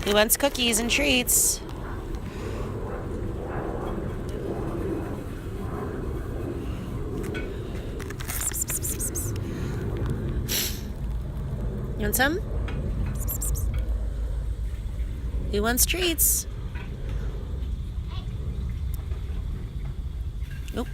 Who wants cookies and treats? You want some? Who wants treats? Nope.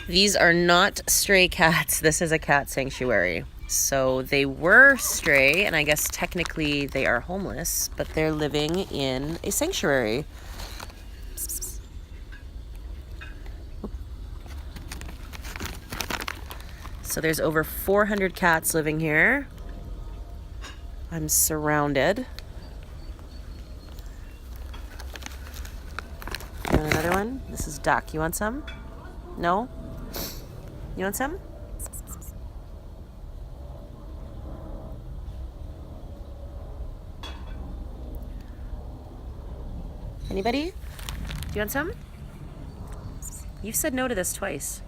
These are not stray cats. This is a cat sanctuary. So they were stray, and I guess technically they are homeless, but they're living in a sanctuary. So there's over 400 cats living here. I'm surrounded. You want another one? This is Duck. You want some? No? You want some? Anybody? Do you want some? You've said no to this twice.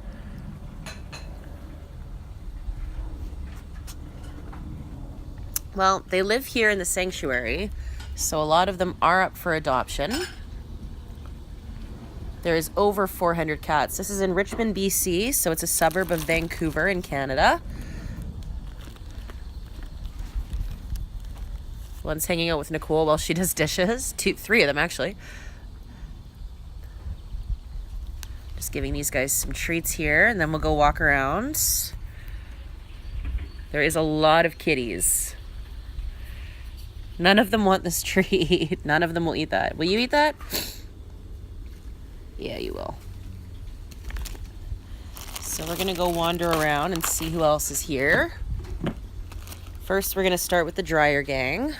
Well, they live here in the sanctuary, so a lot of them are up for adoption. There is over 400 cats. This is in Richmond, BC, so it's a suburb of Vancouver in Canada. One's hanging out with Nicole while she does dishes. Three of them, actually. Just giving these guys some treats here, and then we'll go walk around. There is a lot of kitties. None of them want this treat. None of them will eat that. Will you eat that? Yeah, you will. So we're gonna go wander around and see who else is here. First, we're gonna start with the dryer gang.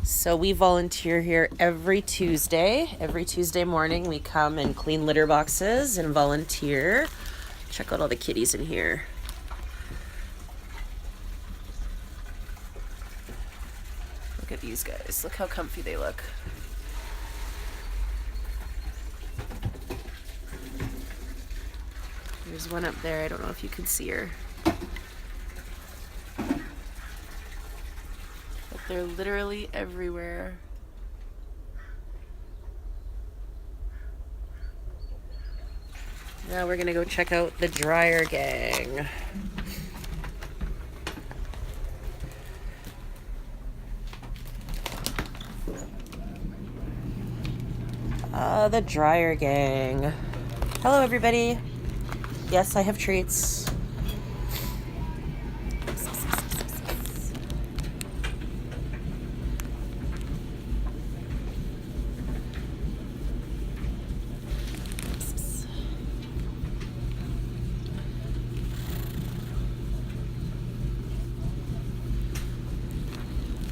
So we volunteer here every Tuesday. Every Tuesday morning, we come and clean litter boxes and volunteer. Check out all the kitties in here. Look at these guys. Look how comfy they look. There's one up there. I don't know if you can see her. But they're literally everywhere. Now we're gonna go check out the dryer gang. The dryer gang. Hello, everybody. Yes, I have treats.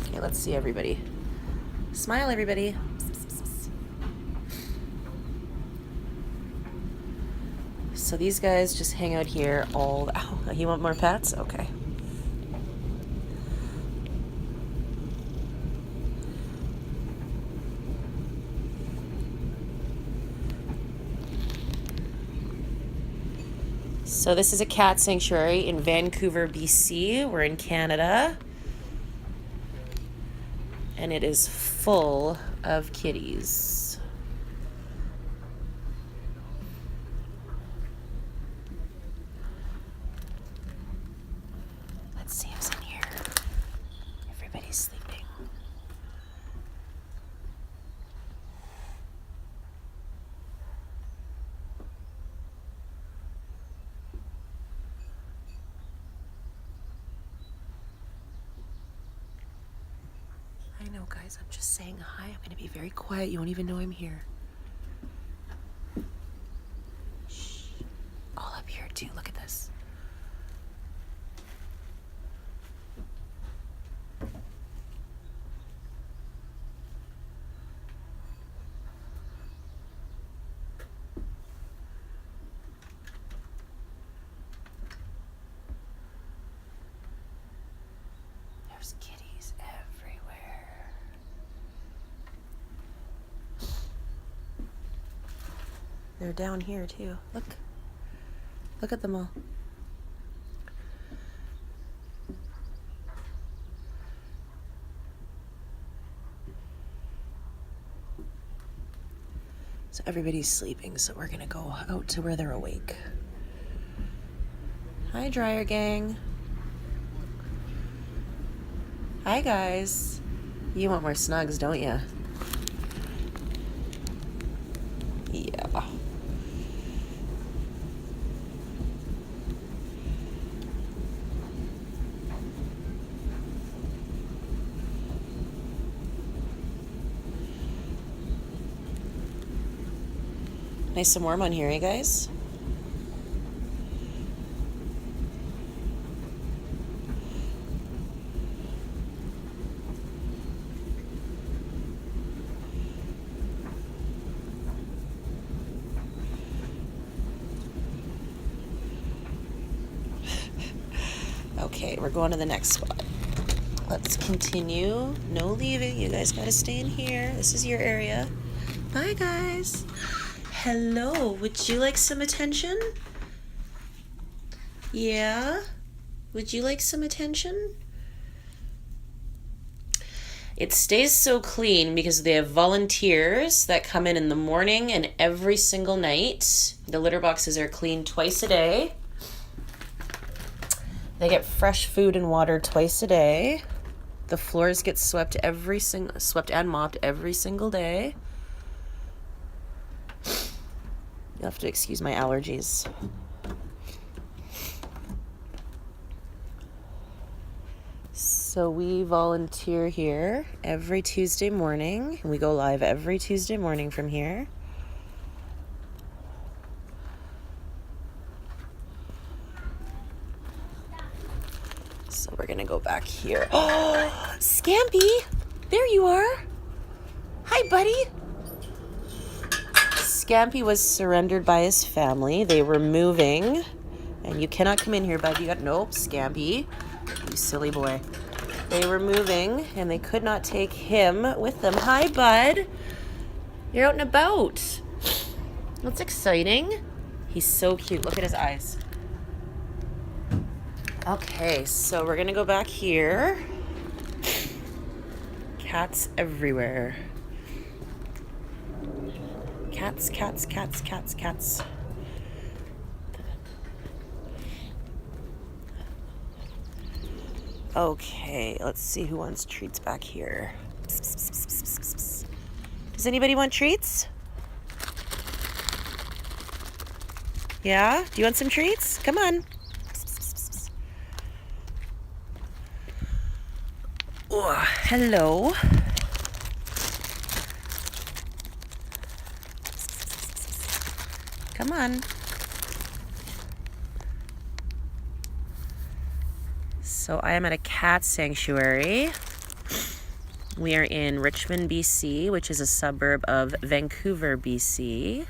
Okay, let's see everybody. Smile, everybody. So these guys just hang out here all... Oh, you want more pets? Okay. So this is a cat sanctuary in Vancouver, BC. We're in Canada. And it is full of kitties. Let's see who's in here. Everybody's sleeping. I know, guys, I'm just saying hi. I'm gonna be very quiet. You won't even know I'm here. Shh. All up here, too. Look at this. There's kitties everywhere. They're down here too. Look. Look at them all. So everybody's sleeping, so we're gonna go out to where they're awake. Hi, Dryer Gang. Hi, guys. You want more snugs, don't you? Yeah. Nice and warm on here, you guys? Okay, we're going to the next spot. Let's continue. No leaving. You guys gotta stay in here. This is your area. Bye, guys. Hello. Would you like some attention? Yeah? Would you like some attention? It stays so clean because they have volunteers that come in the morning and every single night. The litter boxes are cleaned twice a day. They get fresh food and water twice a day. The floors get swept and mopped every single day. You'll have to excuse my allergies. So we volunteer here every Tuesday morning. We go live every Tuesday morning from here. So we're gonna go back here. Oh, Scampy, there you are. Hi, buddy. Scampy was surrendered by his family. They were moving, and you cannot come in here, bud. Nope, Scampy, you silly boy. They were moving, and they could not take him with them. Hi, bud. You're out and about. That's exciting. He's so cute. Look at his eyes. Okay, so we're gonna go back here. Cats everywhere. Cats, cats, cats, cats, cats. Okay, let's see who wants treats back here. Does anybody want treats? Yeah? Do you want some treats? Come on. Oh, hello. Come on. So I am at a cat sanctuary. We are in Richmond, BC, which is a suburb of Vancouver, BC.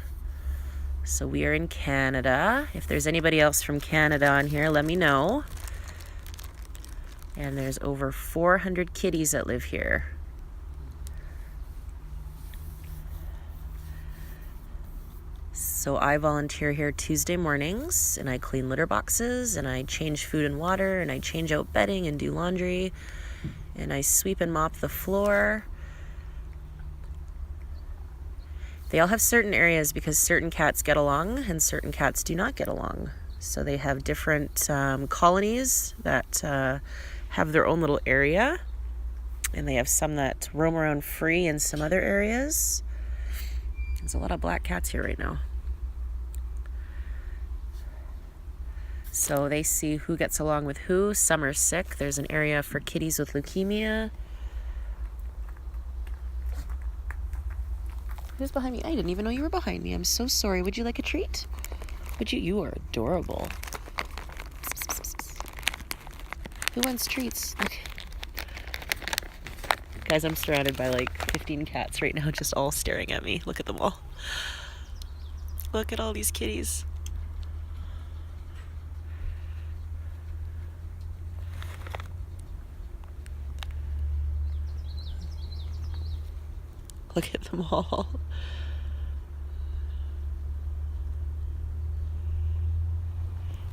So we are in Canada. If there's anybody else from Canada on here, let me know. And there's over 400 kitties that live here. So I volunteer here Tuesday mornings, and I clean litter boxes, and I change food and water, and I change out bedding and do laundry, and I sweep and mop the floor. They all have certain areas because certain cats get along and certain cats do not get along. So they have different colonies that have their own little area, and they have some that roam around free in some other areas. There's a lot of black cats here right now. So they see who gets along with who. Some are sick. There's an area for kitties with leukemia. Who's behind me? I didn't even know you were behind me. I'm so sorry. Would you like a treat? Would you? You are adorable. Who wants treats? Okay. Guys, I'm surrounded by like 15 cats right now, just all staring at me. Look at them all. Look at all these kitties. Look at them all.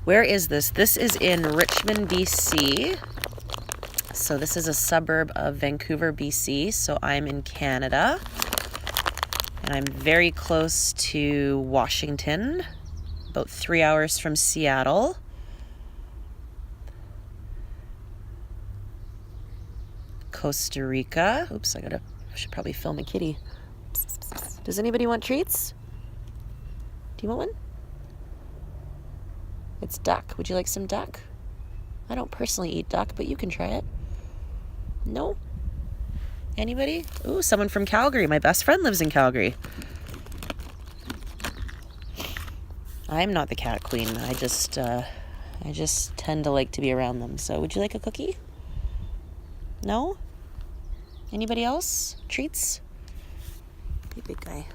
Where is this? This is in Richmond, BC. So this is a suburb of Vancouver, BC. So I'm in Canada. And I'm very close to Washington, about 3 hours from Seattle. Costa Rica. Oops, I should probably film a kitty. Does anybody want treats? Do you want one? It's duck. Would you like some duck? I don't personally eat duck, but you can try it. No? Anybody? Ooh, someone from Calgary. My best friend lives in Calgary. I'm not the cat queen. I just tend to like to be around them. So would you like a cookie? No? Anybody else? Treats? Hey, big guy.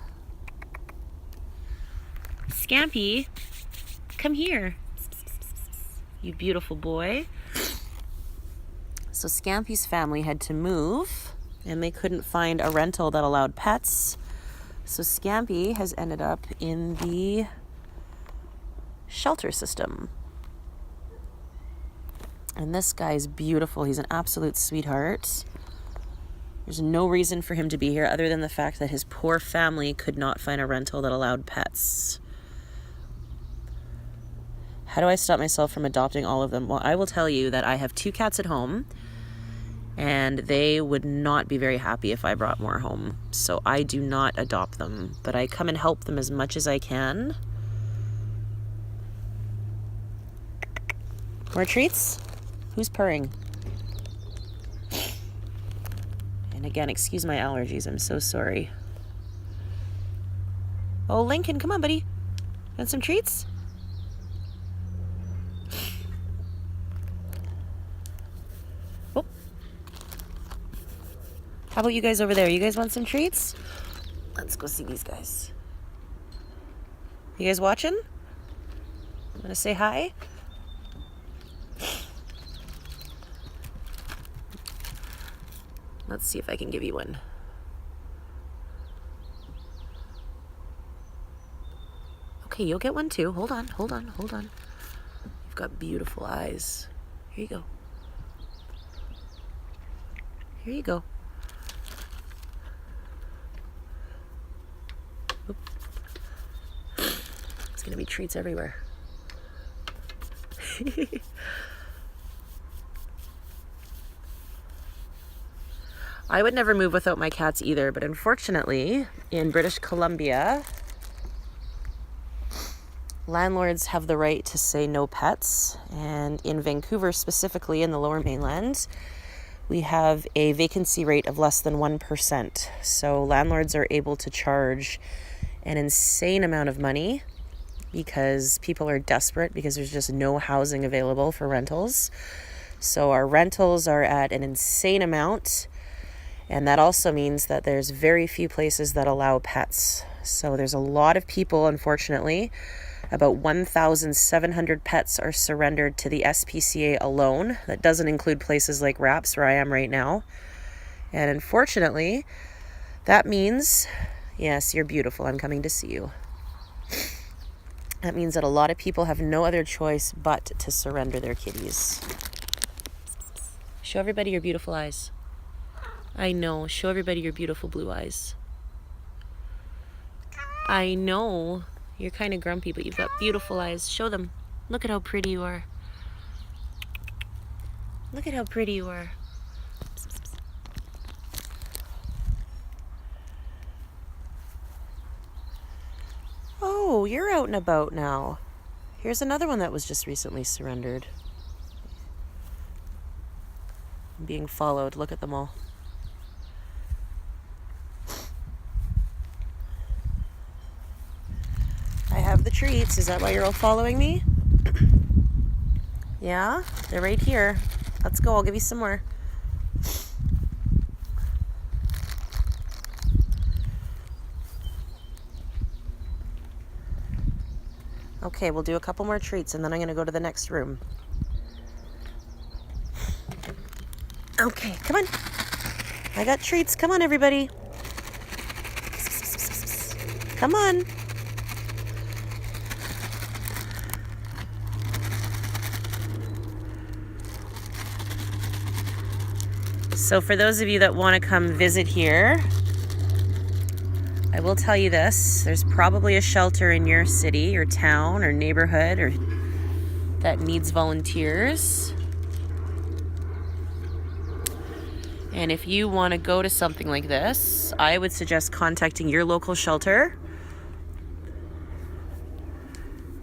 Scampy, come here. You beautiful boy. So Scampy's family had to move, and they couldn't find a rental that allowed pets. So Scampy has ended up in the shelter system. And this guy's beautiful. He's an absolute sweetheart. There's no reason for him to be here other than the fact that his poor family could not find a rental that allowed pets. How do I stop myself from adopting all of them? Well, I will tell you that I have 2 cats at home, and they would not be very happy if I brought more home. So I do not adopt them, but I come and help them as much as I can. More treats? Who's purring? And again, excuse my allergies. I'm so sorry. Oh, Lincoln, come on, buddy. Want some treats? Oh. How about you guys over there? You guys want some treats? Let's go see these guys. You guys watching? Want to say hi? Let's see if I can give you one. Okay, you'll get one too. Hold on. You've got beautiful eyes. Here you go. Here you go. Oop. It's gonna be treats everywhere. I would never move without my cats either, but unfortunately, in British Columbia, landlords have the right to say no pets. And in Vancouver, specifically in the Lower Mainland, we have a vacancy rate of less than 1%. So landlords are able to charge an insane amount of money because people are desperate because there's just no housing available for rentals. So our rentals are at an insane amount. And that also means that there's very few places that allow pets. So there's a lot of people, unfortunately. About 1,700 pets are surrendered to the SPCA alone. That doesn't include places like RAPS, where I am right now. And unfortunately, that means, yes, you're beautiful. I'm coming to see you. That means that a lot of people have no other choice but to surrender their kitties. Show everybody your beautiful eyes. I know. Show everybody your beautiful blue eyes. I know. You're kind of grumpy, but you've got beautiful eyes. Show them. Look at how pretty you are. Look at how pretty you are. Oh, you're out and about now. Here's another one that was just recently surrendered. I'm being followed. Look at them all. I have the treats. Is that why you're all following me? Yeah, they're right here. Let's go. I'll give you some more. Okay, we'll do a couple more treats and then I'm going to go to the next room. Okay, come on. I got treats. Come on, everybody. Come on. So for those of you that want to come visit here, I will tell you this. There's probably a shelter in your city or town or neighborhood or that needs volunteers. And if you want to go to something like this, I would suggest contacting your local shelter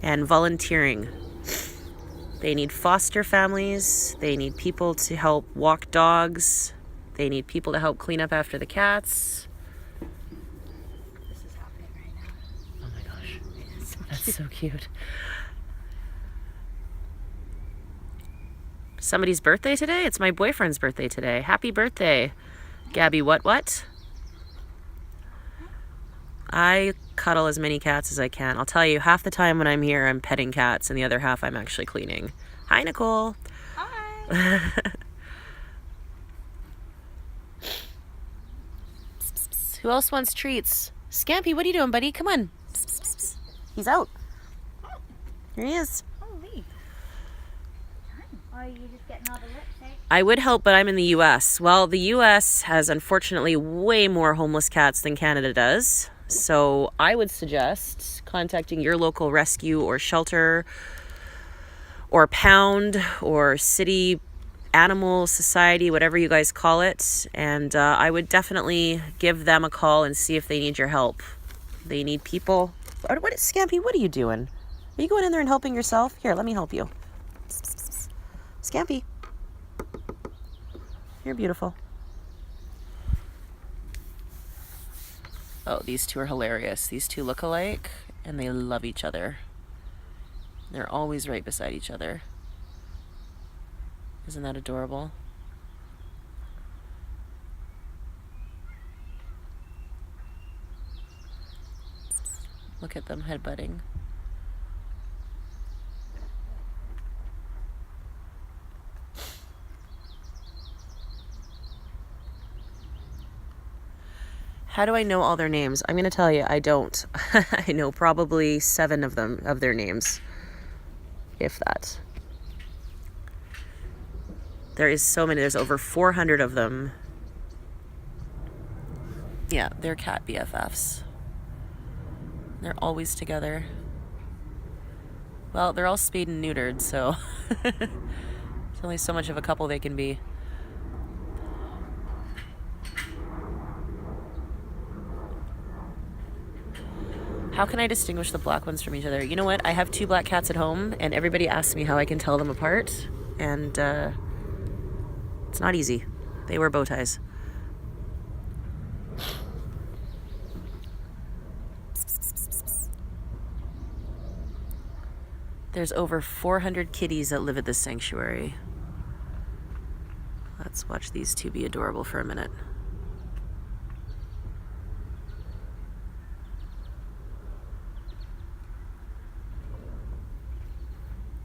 and volunteering. They need foster families. They need people to help walk dogs. They need people to help clean up after the cats. This is happening right now. Oh my gosh. It's so That's cute. so cute. Somebody's birthday today? It's my boyfriend's birthday today. Happy birthday, Gabby. What? I cuddle as many cats as I can. I'll tell you, half the time when I'm here, I'm petting cats, and the other half I'm actually cleaning. Hi, Nicole. Hi. Who else wants treats? Scampy, what are you doing, buddy? Come on. He's out. Here he is. Holy. Oh, you just getting all the lips, eh? I would help, but I'm in the U.S. Well, the U.S. has unfortunately way more homeless cats than Canada does. So I would suggest contacting your local rescue or shelter or pound or city animal society, whatever you guys call it. And I would definitely give them a call and see if they need your help. They need people. What, Scampy, what are you doing? Are you going in there and helping yourself? Here, let me help you. Scampy. You're beautiful. Oh, these two are hilarious. These two look alike, and they love each other. They're always right beside each other. Isn't that adorable? Look at them headbutting. How do I know all their names? I'm going to tell you, I don't. I know probably 7 of them, of their names, if that. There is so many. There's over 400 of them. Yeah, they're cat BFFs. They're always together. Well, they're all spayed and neutered, so there's only so much of a couple they can be. How can I distinguish the black ones from each other? You know what? I have 2 black cats at home, and everybody asks me how I can tell them apart, and it's not easy. They wear bow ties. There's over 400 kitties that live at this sanctuary. Let's watch these 2 be adorable for a minute.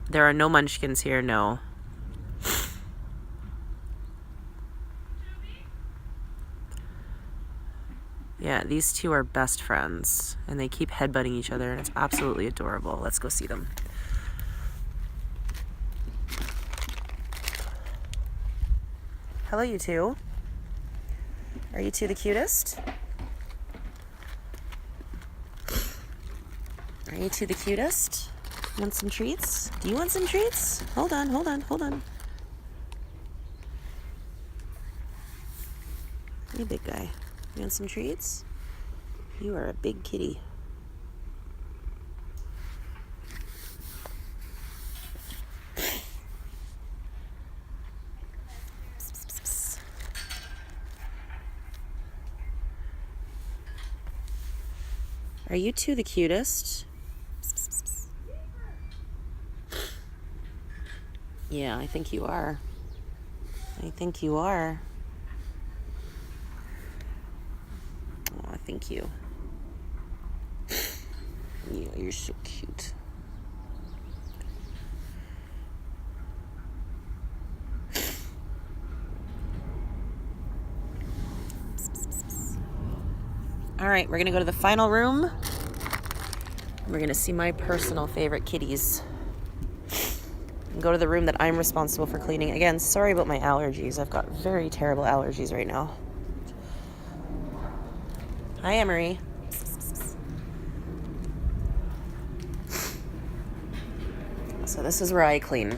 There are no munchkins here, no. Yeah, these 2 are best friends, and they keep headbutting each other, and it's absolutely adorable. Let's go see them. Hello, you 2. Are you 2 the cutest? Are you 2 the cutest? Want some treats? Do you want some treats? Hold on. Hey, big guy. You want some treats? You are a big kitty. Are you 2 the cutest? Yeah, I think you are. Oh, thank you. Yeah, you're so cute. All right, we're gonna go to the final room We're gonna see my personal favorite kitties. And go to the room that I'm responsible for cleaning. Again, sorry about my allergies. I've got very terrible allergies right now. Hi, Emery. So this is where I clean.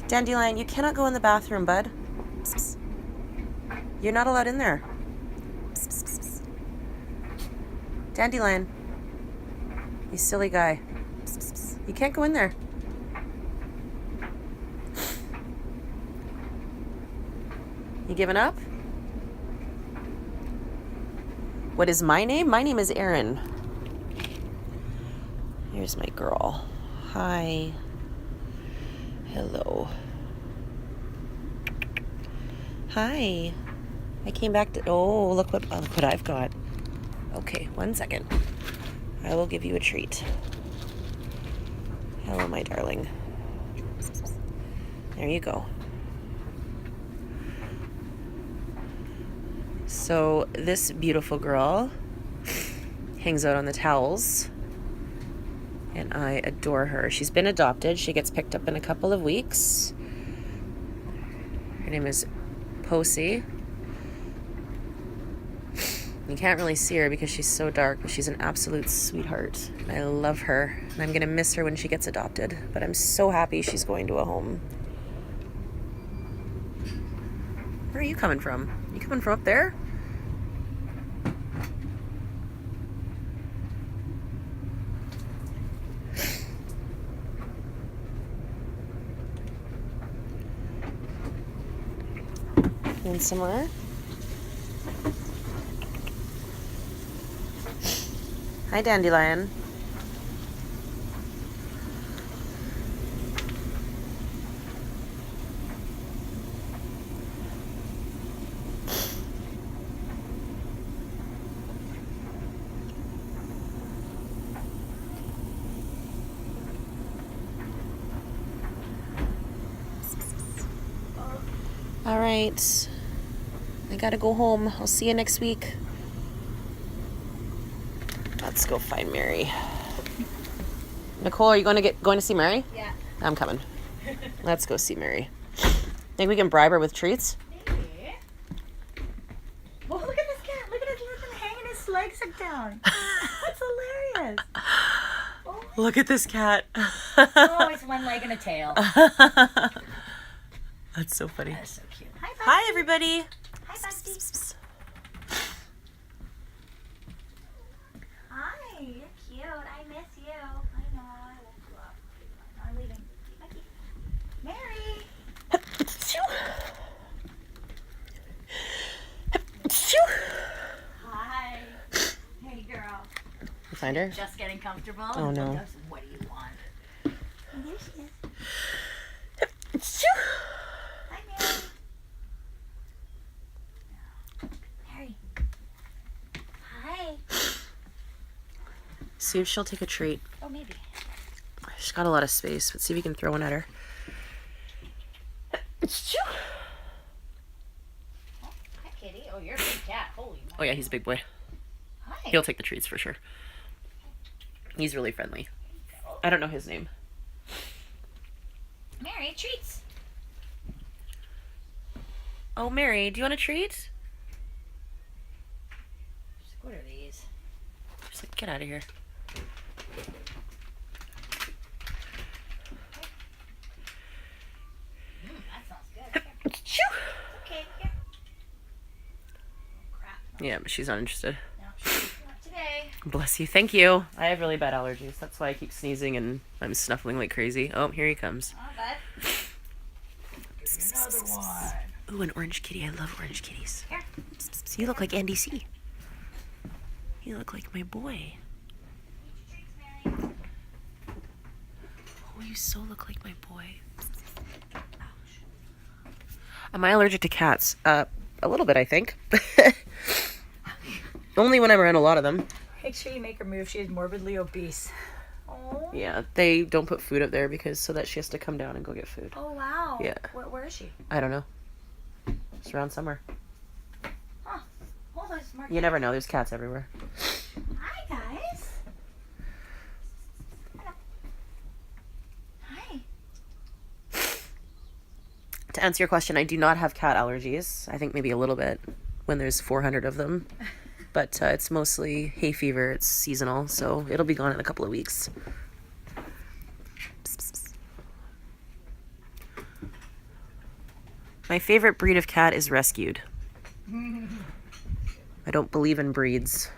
Dandelion, you cannot go in the bathroom, bud. You're not allowed in there. Dandelion. You silly guy. You can't go in there. You giving up? What is my name? My name is Erin. Here's my girl. Hi. Hello. Hi. I came back to... Oh, look what I've got. Okay, 1 second. I will give you a treat. Hello, my darling. There you go. So this beautiful girl hangs out on the towels, and I adore her. She's been adopted. She gets picked up in a couple of weeks. Her name is Posey. You can't really see her because she's so dark, but she's an absolute sweetheart. I love her, and I'm gonna miss her when she gets adopted, but I'm so happy she's going to a home. Where are you coming from? You coming from up there? And some more. Hi, Dandelion. All right. I gotta go home. I'll see you next week. Let's go find Mary. Nicole, are you going to see Mary? Yeah. I'm coming. Let's go see Mary. Think we can bribe her with treats? Maybe. Well, look at this cat. Look at him hanging his legs down. That's hilarious. Oh, Look at this cat. oh, it's one leg and a tail. That's so funny. That's so cute. Hi, Bugsy. Hi, everybody. Hi, Bugsy. Hi, you're cute. I miss you. I know. I woke you up. I'm leaving. Bugsy. Mary. Hi. Hey, girl. You find her? Just getting comfortable. Oh, no. What do you want? Oh, there she is. Hi, Mary. Mary. Hi. See if she'll take a treat. Oh, maybe. She's got a lot of space, but see if you can throw one at her. Oh, hi, kitty. Oh, you're a big cat. Holy moly. Oh yeah, he's a big boy. Hi. He'll take the treats for sure. He's really friendly. I don't know his name. Mary, treats. Oh, Mary, do you want a treat? What are these? She's like, get out of here. That sounds good. Here. Okay, here. Oh, crap. Yeah, but she's not interested. No, not today. Bless you. Thank you. I have really bad allergies. That's why I keep sneezing and I'm snuffling like crazy. Oh, here he comes. Oh, bud. Another one. Ooh, an orange kitty. I love orange kitties. Here. You look like Andy C. You look like my boy. Treats, Mary. Oh, you so look like my boy. Am I allergic to cats? A little bit, I think. Only when I'm around a lot of them. Make sure you make her move. She is morbidly obese. Oh. Yeah, they don't put food up there because so that she has to come down and go get food. Oh, wow. Yeah. Where is she? I don't know. It's around somewhere. more You never know. There's cats everywhere. Hi, guys. Hi. To answer your question, I do not have cat allergies. I think maybe a little bit when there's 400 of them. But it's mostly hay fever. It's seasonal, so it'll be gone in a couple of weeks. Psst, psst, psst. My favorite breed of cat is rescued. I don't believe in breeds.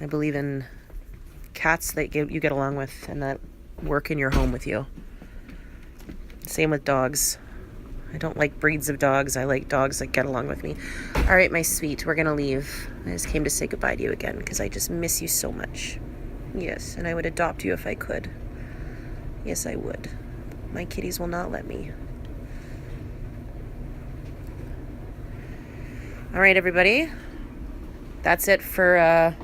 I believe in cats that you get along with and that work in your home with you. Same with dogs. I don't like breeds of dogs. I like dogs that get along with me. All right, my sweet, we're going to leave. I just came to say goodbye to you again because I just miss you so much. Yes, and I would adopt you if I could. Yes, I would. My kitties will not let me. All right, everybody. That's it for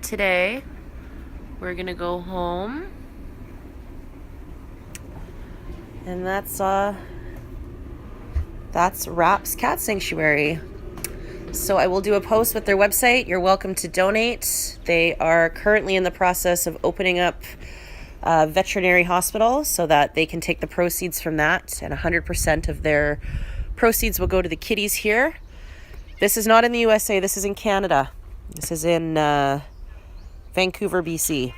today. We're gonna go home. And that's RAPS Cat Sanctuary. So I will do a post with their website. You're welcome to donate. They are currently in the process of opening up a veterinary hospital so that they can take the proceeds from that, and 100% of their proceeds will go to the kitties here. This is not in the USA. This is in Canada. This is in Vancouver, BC.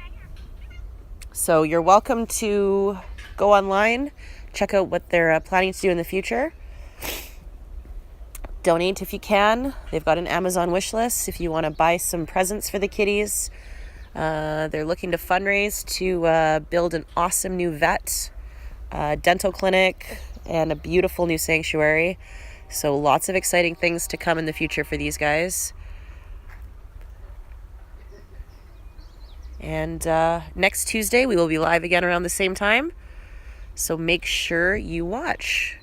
So you're welcome to go online, check out what they're planning to do in the future. Donate if you can. They've got an Amazon wish list if you want to buy some presents for the kitties. They're looking to fundraise to build an awesome new vet, dental clinic, and a beautiful new sanctuary. So lots of exciting things to come in the future for these guys. And next Tuesday, we will be live again around the same time. So make sure you watch.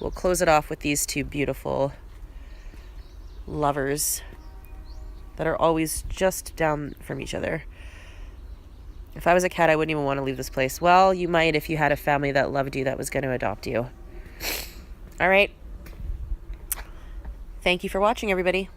We'll close it off with these two beautiful lovers that are always just down from each other. If I was a cat, I wouldn't even want to leave this place. Well, you might if you had a family that loved you that was going to adopt you. All right. Thank you for watching, everybody.